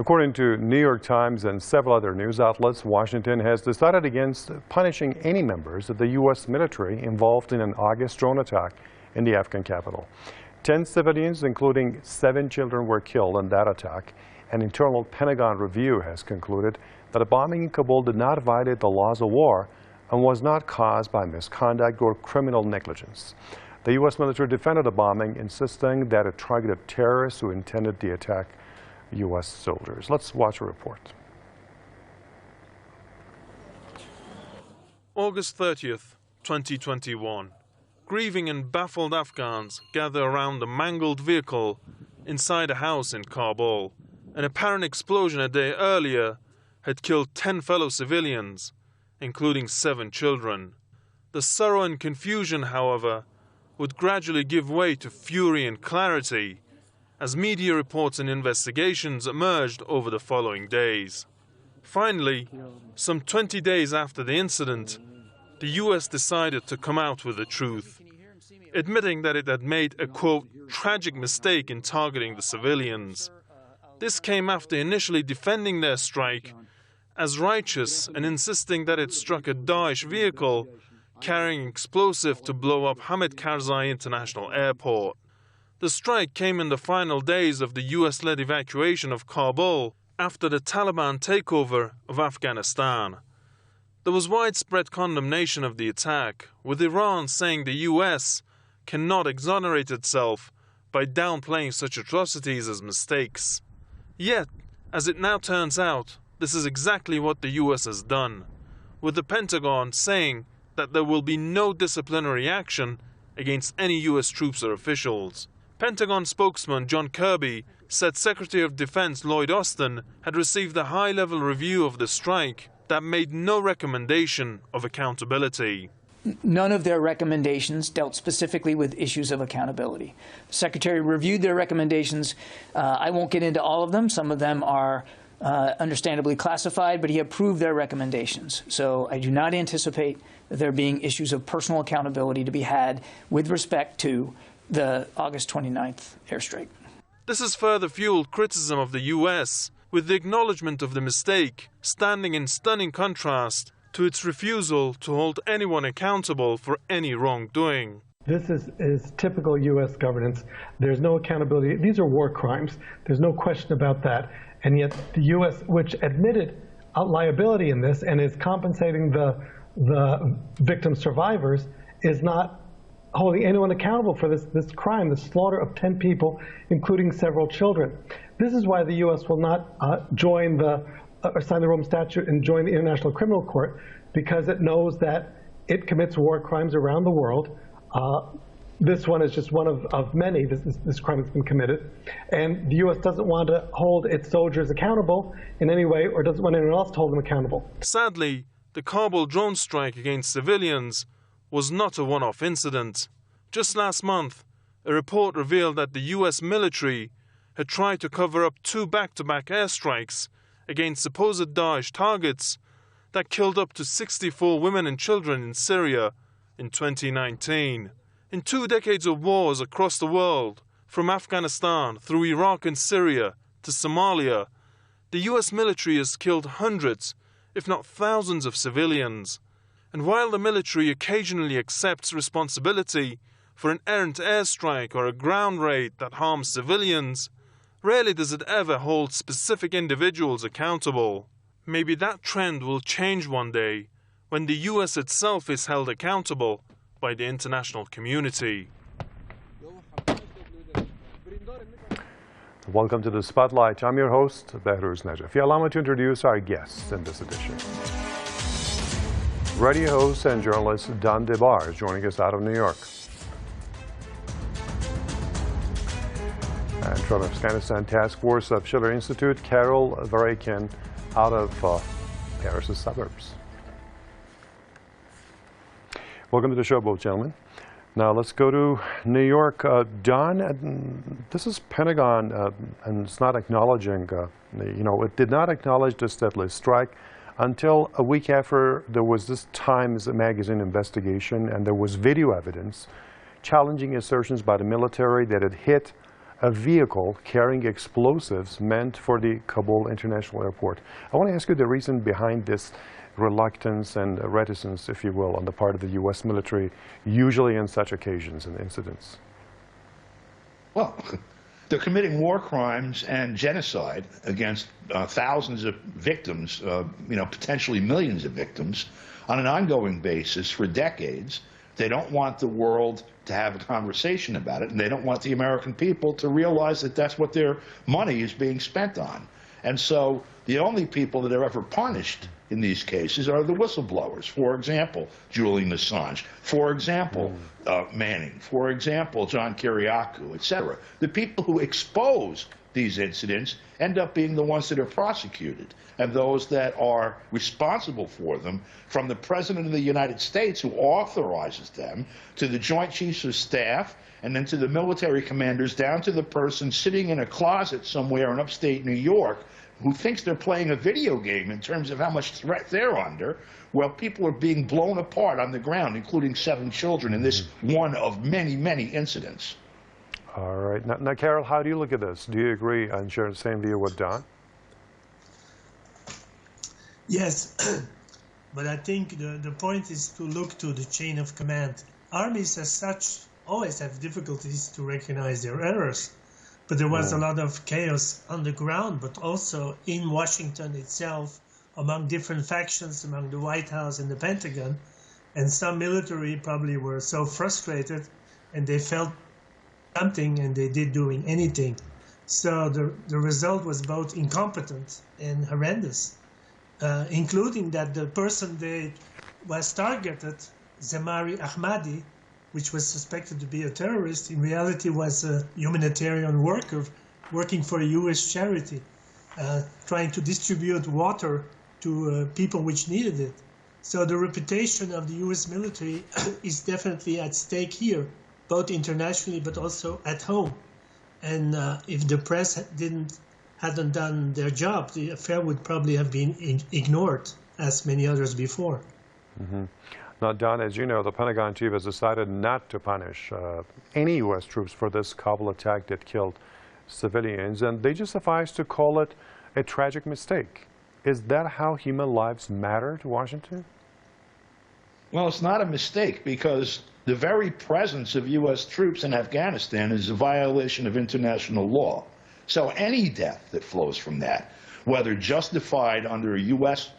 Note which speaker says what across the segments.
Speaker 1: According to New York Times and several other news outlets, Washington has decided against punishing any members of the U.S. military involved in an August drone attack in the Afghan capital. 10 civilians, including 7 children, were killed in that attack. An internal Pentagon review has concluded that a bombing in Kabul did not violate the laws of war and was not caused by misconduct or criminal negligence. The U.S. military defended the bombing, insisting that it targeted terrorists who intended the attack U.S. soldiers. Let's watch a report.
Speaker 2: August 30th, 2021. Grieving and baffled Afghans gather around a mangled vehicle inside a house in Kabul. An apparent explosion a day earlier had killed 10 fellow civilians, including 7 children. The sorrow and confusion, however, would gradually give way to fury and clarity as media reports and investigations emerged over the following days. Finally, some 20 days after the incident, the U.S. decided to come out with the truth, admitting that it had made a, quote, tragic mistake in targeting the civilians. This came after initially defending their strike as righteous and insisting that it struck a Daesh vehicle carrying explosive to blow up Hamid Karzai International Airport. The strike came in the final days of the US-led evacuation of Kabul after the Taliban takeover of Afghanistan. There was widespread condemnation of the attack, with Iran saying the US cannot exonerate itself by downplaying such atrocities as mistakes. Yet, as it now turns out, this is exactly what the US has done, with the Pentagon saying that there will be no disciplinary action against any US troops or officials. Pentagon spokesman John Kirby said Secretary of Defense Lloyd Austin had received a high-level review of the strike that made no recommendation of accountability.
Speaker 3: None of their recommendations dealt specifically with issues of accountability. The Secretary reviewed their recommendations. I won't get into all of them. Some of them are understandably classified, but he approved their recommendations. So I do not anticipate there being issues of personal accountability to be had with respect to the August 29th airstrike.
Speaker 2: This has further fueled criticism of the U.S., with the acknowledgement of the mistake standing in stunning contrast to its refusal to hold anyone accountable for any wrongdoing.
Speaker 4: This is typical U.S. governance. There's no accountability. These are war crimes. There's no question about that. And yet the U.S., which admitted liability in this and is compensating the victim survivors, is not holding anyone accountable for this crime, the slaughter of 10 people, including several children. This is why the U.S. will not join or sign the Rome Statute and join the International Criminal Court, because it knows that it commits war crimes around the world. This one is just one of many. This crime has been committed. And the U.S. doesn't want to hold its soldiers accountable in any way, or doesn't want anyone else to hold them accountable.
Speaker 2: Sadly, the Kabul drone strike against civilians was not a one-off incident. Just last month, a report revealed that the U.S. military had tried to cover up 2 back-to-back airstrikes against supposed Daesh targets that killed up to 64 women and children in Syria in 2019. In 2 decades of wars across the world, from Afghanistan through Iraq and Syria to Somalia, the U.S. military has killed hundreds, if not thousands, of civilians. And while the military occasionally accepts responsibility for an errant airstrike or a ground raid that harms civilians, rarely does it ever hold specific individuals accountable. Maybe that trend will change one day when the U.S. itself is held accountable by the international community.
Speaker 1: Welcome to the Spotlight. I'm your host, Behruz Najaf. Allow me to introduce our guests in this edition. Radio host and journalist Don DeBar is joining us out of New York. And from Afghanistan Task Force of Schiller Institute, Carol Varakin out of Paris' suburbs. Welcome to the show, both gentlemen. Now let's go to New York. Don, this is Pentagon, and it's not acknowledging, it did not acknowledge this deadly strike until a week after there was this Times magazine investigation and there was video evidence challenging assertions by the military that it hit a vehicle carrying explosives meant for the Kabul International Airport. I want to ask you the reason behind this reluctance and reticence, if you will, on the part of the U.S. military, usually in such occasions and incidents.
Speaker 5: Well, they're committing war crimes and genocide against thousands of victims, potentially millions of victims, on an ongoing basis for decades. They don't want the world to have a conversation about it, and they don't want the American people to realize that that's what their money is being spent on. And so the only people that are ever punished in these cases are the whistleblowers. For example, Julian Assange. For example, Manning. For example, John Kiriakou, etc. The people who expose these incidents end up being the ones that are prosecuted, and those that are responsible for them, from the President of the United States, who authorizes them, to the Joint Chiefs of Staff, and then to the military commanders, down to the person sitting in a closet somewhere in upstate New York who thinks they're playing a video game in terms of how much threat they're under. Well, people are being blown apart on the ground, including 7 children in this one of many, many incidents.
Speaker 1: All right. Now, Carol, how do you look at this? Do you agree and share the same view with Don?
Speaker 6: Yes, but I think the point is to look to the chain of command. Armies as such always have difficulties to recognize their errors, but there was a lot of chaos on the ground, but also in Washington itself, among different factions, among the White House and the Pentagon, and some military probably were so frustrated and they felt something and they did doing anything. So the result was both incompetent and horrendous. Including that the person that was targeted, Zemari Ahmadi, which was suspected to be a terrorist, in reality was a humanitarian worker working for a U.S. charity, trying to distribute water to people which needed it. So the reputation of the U.S. military is definitely at stake here, both internationally but also at home. And if the press hadn't done their job, the affair would probably have been ignored, as many others before.
Speaker 1: Mm-hmm. Now, Don, as you know, the Pentagon chief has decided not to punish any U.S. troops for this Kabul attack that killed civilians, and they just suffice to call it a tragic mistake. Is that how human lives matter to Washington?
Speaker 5: Well, it's not a mistake, because the very presence of U.S. troops in Afghanistan is a violation of international law. So any death that flows from that, whether justified under U.S.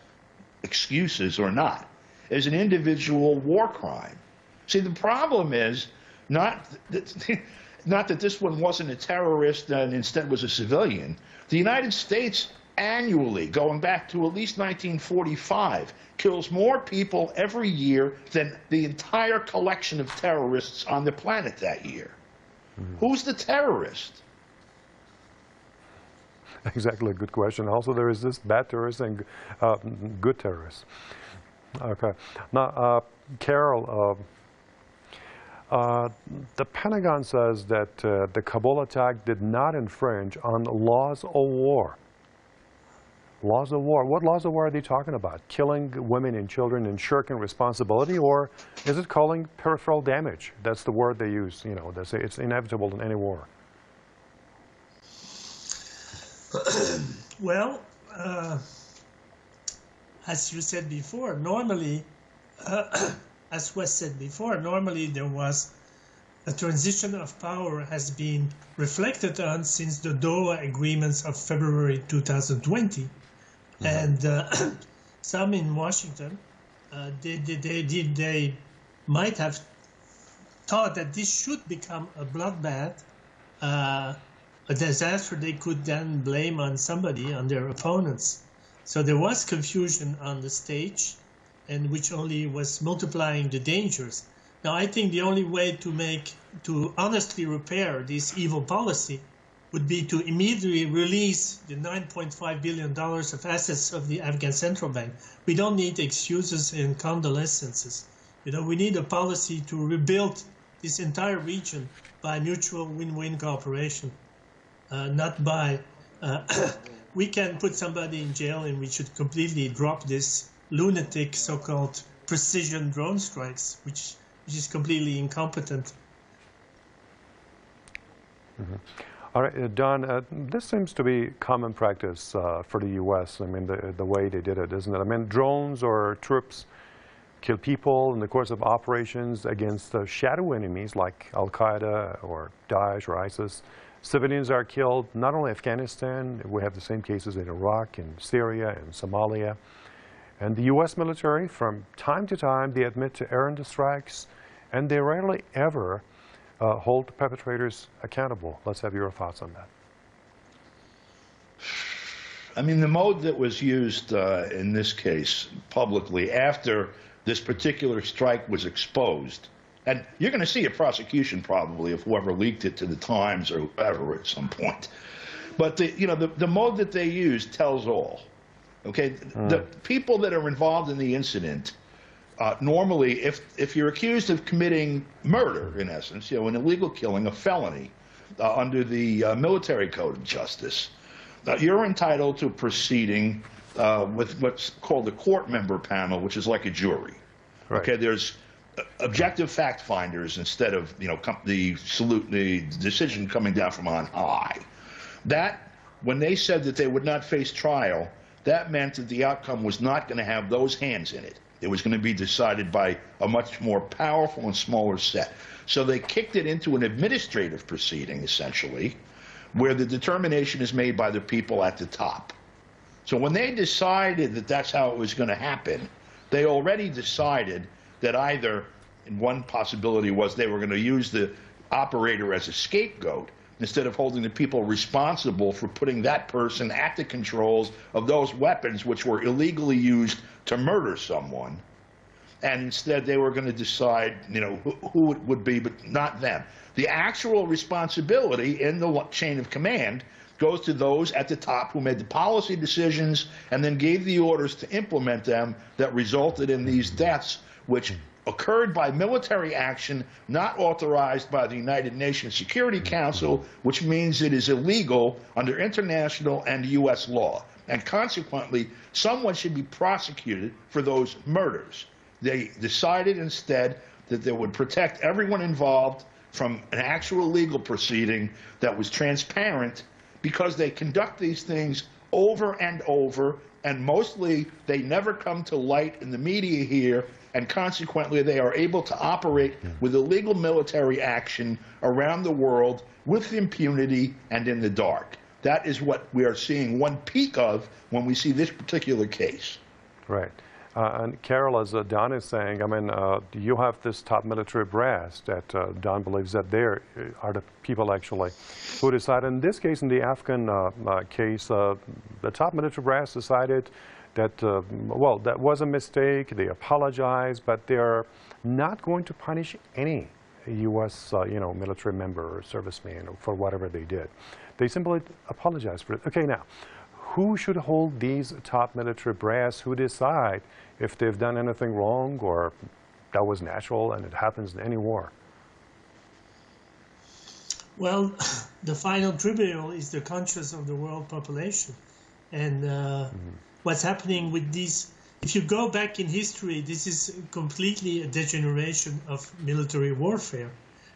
Speaker 5: excuses or not, is an individual war crime. See, the problem is not that this one wasn't a terrorist and instead was a civilian. The United States annually, going back to at least 1945, kills more people every year than the entire collection of terrorists on the planet that year. Who's the terrorist?
Speaker 1: Exactly, good question. Also, there is this bad terrorists and good terrorists. Okay. Now, Carol, the Pentagon says that the Kabul attack did not infringe on laws of war. Laws of war. What laws of war are they talking about? Killing women and children and shirking responsibility, or is it calling peripheral damage? That's the word they use. You know, they say it's inevitable in any war.
Speaker 6: Well, as you said before, normally, as was said before, normally there was a transition of power has been reflected on since the Doha agreements of February 2020. And some in Washington, they might have thought that this should become a bloodbath, a disaster they could then blame on somebody, on their opponents. So there was confusion on the stage, and which only was multiplying the dangers. Now, I think the only way to honestly repair this evil policy would be to immediately release the $9.5 billion of assets of the Afghan Central Bank. We don't need excuses and condolences. You know, we need a policy to rebuild this entire region by mutual win-win cooperation, not by we can put somebody in jail and we should completely drop this lunatic so-called precision drone strikes, which is completely incompetent.
Speaker 1: Mm-hmm. All right, Don, this seems to be common practice for the U.S. I mean, the way they did it, isn't it? I mean, drones or troops kill people in the course of operations against shadow enemies like Al-Qaeda or Daesh or ISIS. Civilians are killed, not only in Afghanistan, we have the same cases in Iraq and Syria and Somalia. And the U.S. military, from time to time, they admit to errant strikes, and they rarely ever hold perpetrators accountable. Let's have your thoughts on that.
Speaker 5: I mean, the mode that was used in this case publicly after this particular strike was exposed, and you're going to see a prosecution probably of whoever leaked it to the Times or whoever at some point. But the mode that they used tells all. Okay, the people that are involved in the incident normally, if you're accused of committing murder, in essence, an illegal killing, a felony under the military code of justice, you're entitled to a proceeding with what's called the court member panel, which is like a jury. Right. Okay, there's objective fact finders instead of the decision coming down from on high. That, when they said that they would not face trial, that meant that the outcome was not going to have those hands in it. It was going to be decided by a much more powerful and smaller set. So they kicked it into an administrative proceeding, essentially, where the determination is made by the people at the top. So when they decided that that's how it was going to happen, they already decided that either, and one possibility was they were going to use the operator as a scapegoat instead of holding the people responsible for putting that person at the controls of those weapons which were illegally used to murder someone. And instead they were going to decide, who it would be, but not them. The actual responsibility in the chain of command goes to those at the top who made the policy decisions and then gave the orders to implement them that resulted in these deaths, which occurred by military action not authorized by the United Nations Security Council, which means it is illegal under international and U.S. law. And consequently, someone should be prosecuted for those murders. They decided instead that they would protect everyone involved from an actual legal proceeding that was transparent, because they conduct these things over and over, and mostly they never come to light in the media here, and consequently they are able to operate with illegal military action around the world with impunity and in the dark. That is what we are seeing one peak of when we see this particular case.
Speaker 1: Right. And Carol, as Don is saying, I mean, you have this top military brass that Don believes that they are the people actually who decide. In this case, in the Afghan case, the top military brass decided that, well, that was a mistake. They apologized, but they're not going to punish any U.S. Military member or serviceman for whatever they did. They simply apologize for it. Okay, now, who should hold these top military brass who decide if they've done anything wrong or that was natural and it happens in any war?
Speaker 6: Well, the final tribunal is the conscience of the world population. And what's happening with these, if you go back in history, this is completely a degeneration of military warfare,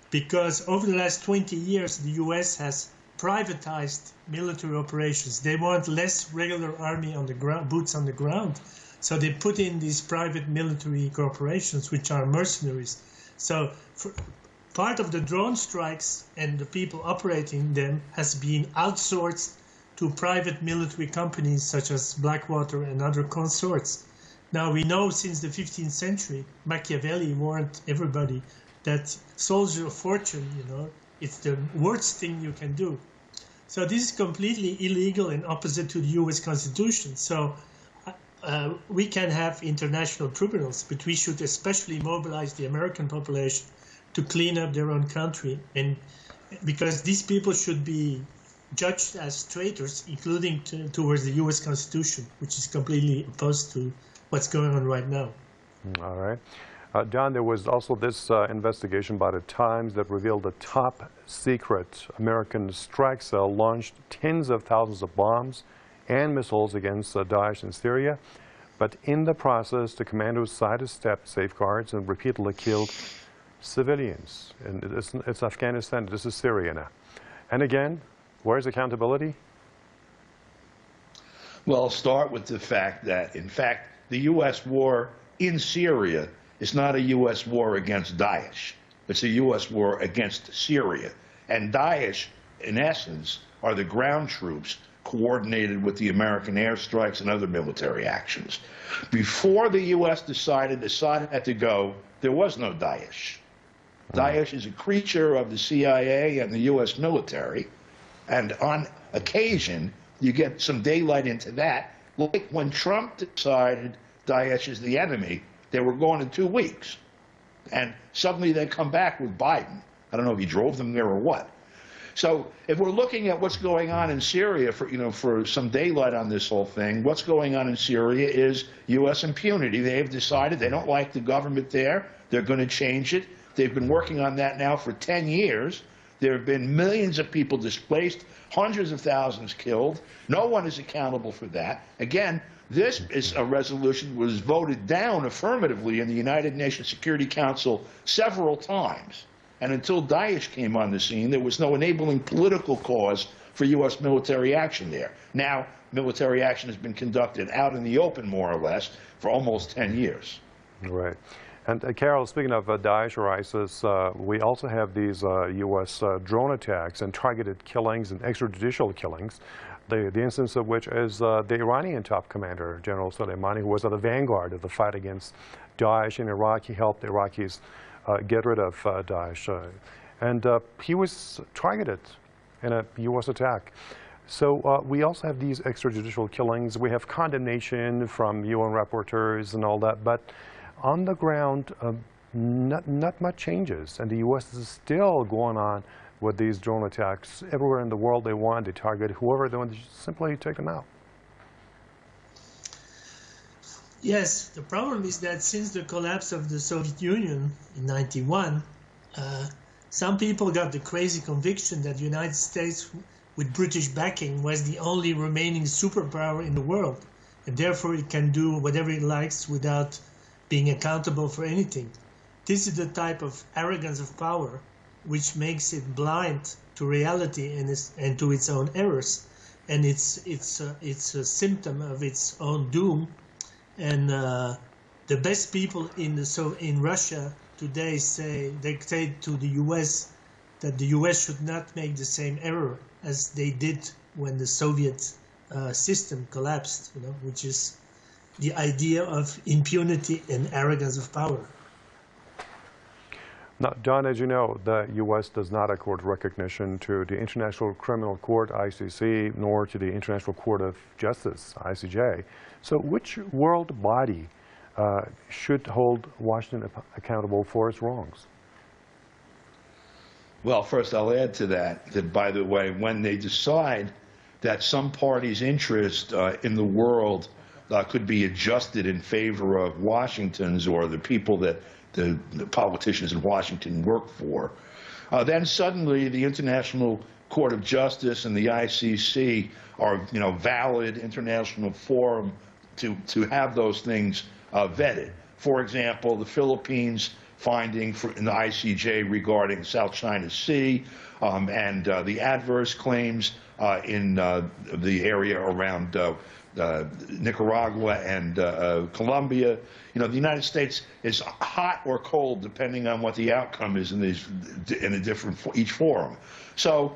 Speaker 6: because over the last 20 years, the U.S. has privatized military operations. They want less regular army on the ground, boots on the ground. So they put in these private military corporations, which are mercenaries. So part of the drone strikes and the people operating them has been outsourced to private military companies such as Blackwater and other consorts. Now we know since the 15th century, Machiavelli warned everybody that soldier of fortune, it's the worst thing you can do. So this is completely illegal and opposite to the U.S. Constitution. So we can have international tribunals, but we should especially mobilize the American population to clean up their own country, and because these people should be judged as traitors, including towards the U.S. Constitution, which is completely opposed to what's going on right now.
Speaker 1: All right. Don, there was also this investigation by the Times that revealed a top secret American strike cell launched tens of thousands of bombs and missiles against Daesh in Syria. But in the process, the commandos sidestepped safeguards and repeatedly killed civilians. And it's Afghanistan, this is Syria now. And again, Where's accountability?
Speaker 5: Well, I'll start with the fact that, in fact, the U.S. war in Syria is not a U.S. war against Daesh. It's a U.S. war against Syria. And Daesh, in essence, are the ground troops coordinated with the American airstrikes and other military actions. Before the U.S. decided Assad had to go, there was no Daesh. Daesh is a creature of the CIA and the U.S. military, and on occasion, you get some daylight into that. Like when Trump decided Daesh is the enemy, they were gone in 2 weeks. And suddenly they come back with Biden. I don't know if he drove them there or what. So if we're looking at what's going on in Syria for some daylight on this whole thing, what's going on in Syria is U.S. impunity. They've decided they don't like the government there. They're going to change it. They've been working on that now for 10 years. There have been millions of people displaced, hundreds of thousands killed. No one is accountable for that. Again, this is a resolution that was voted down affirmatively in the United Nations Security Council several times. And until Daesh came on the scene, there was no enabling political cause for U.S. military action there. Now, military action has been conducted out in the open, more or less, for almost 10 years.
Speaker 1: Right. And Carol, speaking of Daesh or ISIS, we also have these U.S. drone attacks and targeted killings and extrajudicial killings. The instance of which is the Iranian top commander, General Soleimani, who was at the vanguard of the fight against Daesh in Iraq. He helped the Iraqis get rid of Daesh. And he was targeted in a U.S. attack. So we also have these extrajudicial killings. We have condemnation from UN rapporteurs and all that. But on the ground, not much changes. And the U.S. is still going on with these drone attacks. Everywhere in the world they want to target whoever they want to simply take them out.
Speaker 6: Yes, the problem is that since the collapse of the Soviet Union in '91, some people got the crazy conviction that the United States, with British backing, was the only remaining superpower in the world, and therefore it can do whatever it likes without being accountable for anything. This is the type of arrogance of power which makes it blind to reality and to its own errors, and it's a symptom of its own doom. And the best people in Russia today dictate to the U.S. that the U.S. should not make the same error as they did when the Soviet system collapsed, which is the idea of impunity and arrogance of power.
Speaker 1: Now, John, as you know, the U.S. does not accord recognition to the International Criminal Court, ICC, nor to the International Court of Justice, ICJ. So which world body should hold Washington accountable for its wrongs?
Speaker 5: Well, first I'll add to that, by the way, when they decide that some party's interest in the world could be adjusted in favor of Washington's or the people that the politicians in Washington work for, then suddenly the International Court of Justice and the ICC are, valid international forum to have those things vetted. For example, the Philippines finding in the ICJ regarding South China Sea and the adverse claims in the area around Nicaragua and Colombia. The United States is hot or cold depending on what the outcome is in each forum. So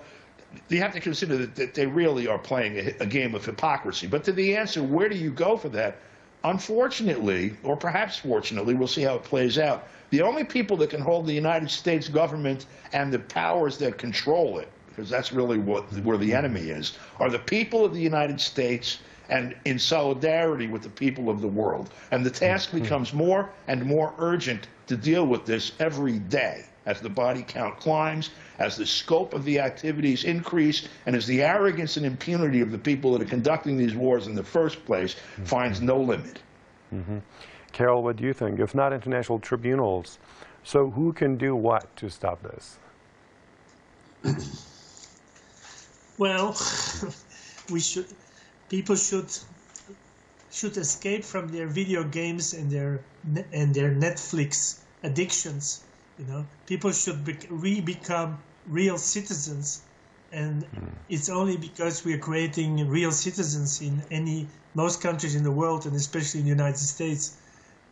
Speaker 5: you have to consider that they really are playing a game of hypocrisy. But to the answer, where do you go for that? Unfortunately, or perhaps fortunately, we'll see how it plays out. The only people that can hold the United States government and the powers that control it, because that's really where the enemy is, are the people of the United States and in solidarity with the people of the world. And the task becomes more and more urgent to deal with this every day as the body count climbs, as the scope of the activities increase, and as the arrogance and impunity of the people that are conducting these wars in the first place finds no limit.
Speaker 1: Carol, what do you think? If not international tribunals, so who can do what to stop this?
Speaker 6: Well, people should escape from their video games and their Netflix addictions. People should become real citizens And it's only because we are creating real citizens in most countries in the world, and especially in the United States,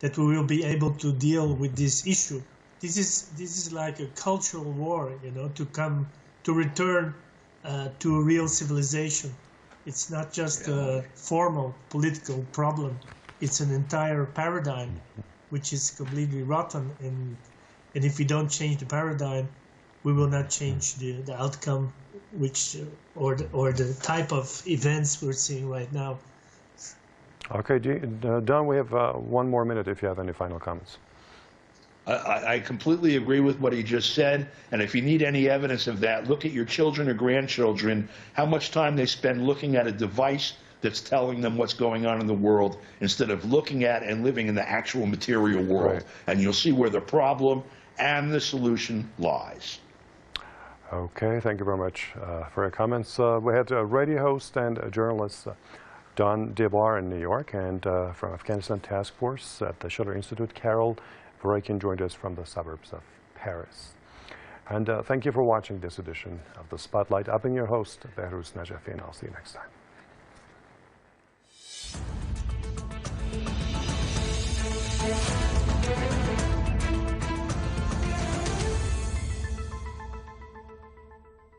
Speaker 6: that we will be able to deal with this issue. This is like a cultural war, you know, to return to real civilization. It's not just a formal political problem. It's an entire paradigm which is completely rotten, and if we don't change the paradigm, we will not change the outcome, which or the type of events we're seeing right now.
Speaker 1: Okay, Don, we have 1 more minute if you have any final comments.
Speaker 5: I completely agree with what he just said, and if you need any evidence of that, look at your children or grandchildren, how much time they spend looking at a device that's telling them what's going on in the world instead of looking at and living in the actual material world.
Speaker 1: Right.
Speaker 5: And you'll see where the problem and the solution lies.
Speaker 1: Okay, thank you very much for your comments. We had a radio host and a journalist, Don Debar in New York, and from Afghanistan Task Force at the Schiller Institute, Carol Varakian joined us from the suburbs of Paris. And thank you for watching this edition of The Spotlight. I've been your host, Behruz Najafi, and I'll see you next time.